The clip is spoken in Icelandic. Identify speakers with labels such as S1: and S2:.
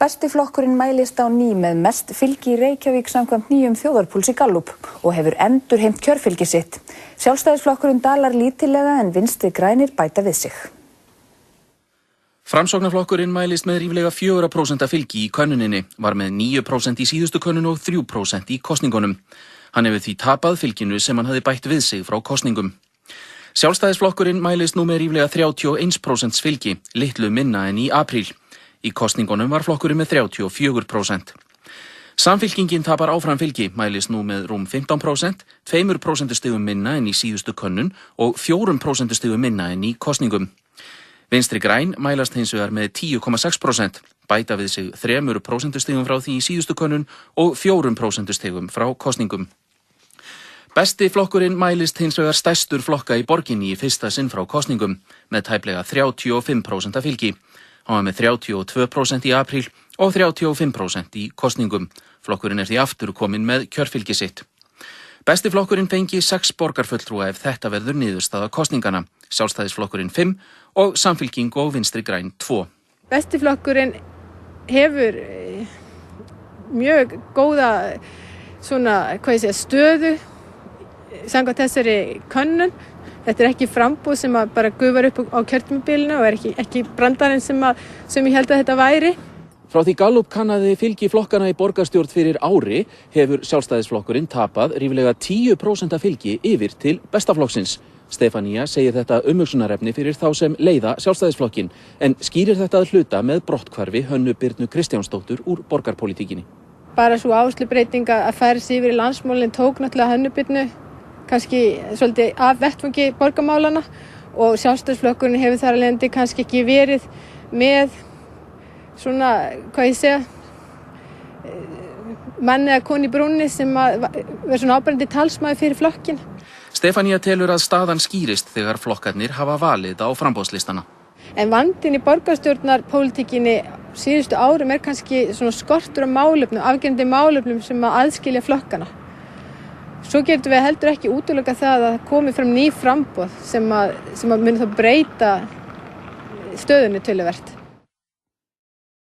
S1: Besti flokkurinn mælist á ný með mest fylgi í Reykjavík samkvæmt nýjum þjóðarpúlsi Gallup og hefur endurheimt kjörfylgi sitt. Sjálfstæðisflokkurinn dalar lítillega en Vinstri grænir bæta við sig.
S2: Framsóknarflokkurinn mælist með ríflega 4% fylgi í könnuninni, var með 9% í síðustu könnun og 3% í kosningunum. Hann hefur því tapað fylginu sem hann hafði bætt við sig frá kosningum. Sjálfstæðisflokkurinn mælist nú með ríflega 31% fylgi, litlu minna en í apríl. Í kosningunum var flokkurinn með 34%. Samfylkingin tapar áfram fylgi, mælist nú með rúm 15%, 2% stigum minna en í síðustu könnun og 4% stigum minna en í kosningum. Vinstri græn mælast hins vegar með 10,6%, bæta við sig 3% stigum frá því í síðustu könnun og 4% stigum frá kosningum. Besti flokkurinn mælist hins vegar stærstur flokka í borginni í fyrsta sinn frá kosningum, með tæplega 35% fylgi. Hann var með 32% í apríl og 35% í kosningum. Flokkurinn því aftur kominn með kjörfylgi sitt. Besti flokkurinn fengi 6 borgarfulltrúa ef þetta verður niðurstaða kosningana, Sjálfstæðisflokkurinn 5 og Samfylking og Vinstri græn 2.
S3: Besti flokkurinn hefur mjög góða stöðu samkvæmt þessari könnun. Þetta ekki framboð sem bara gufar upp á kjörtímabilinu og ekki brandarinn sem ég held að þetta væri.
S2: Frá því Gallup kannaði fylgi flokkana í borgarstjórn fyrir ári hefur Sjálfstæðisflokkurinn tapað ríflega 10% fylgi yfir til bestaflokksins. Stefanía segir þetta umhugsunarefni fyrir þá sem leiða Sjálfstæðisflokkinn, en skýrir þetta að hluta með brotthvarfi Hönnu Birnu Kristjánsdóttur úr borgarpólitíkinni.
S3: Bara svo áherslubreyting að færa sig yfir í landsmálin tók náttúrulega Hönnu Birnu kannski svolítið af vettvangi borgarmálana og Sjálfstæðisflokkurinn hefur þar af leiðandi kannski ekki verið með mann eða konu í brúnni sem verður svona áberandi talsmaður fyrir flokkinn.
S2: Stefanía telur að staðan skýrist þegar flokkarnir hafa valið á framboðslistana.
S3: En vandinn í borgarstjórnarpólitíkinni síðustu árum kannski svona skortur á málefnum, afgerandi málefnum sem aðskilja flokkana. Svo getum við heldur ekki útiloka það að komi fram ný framboð sem mun þá breyta stöðunni töluvert.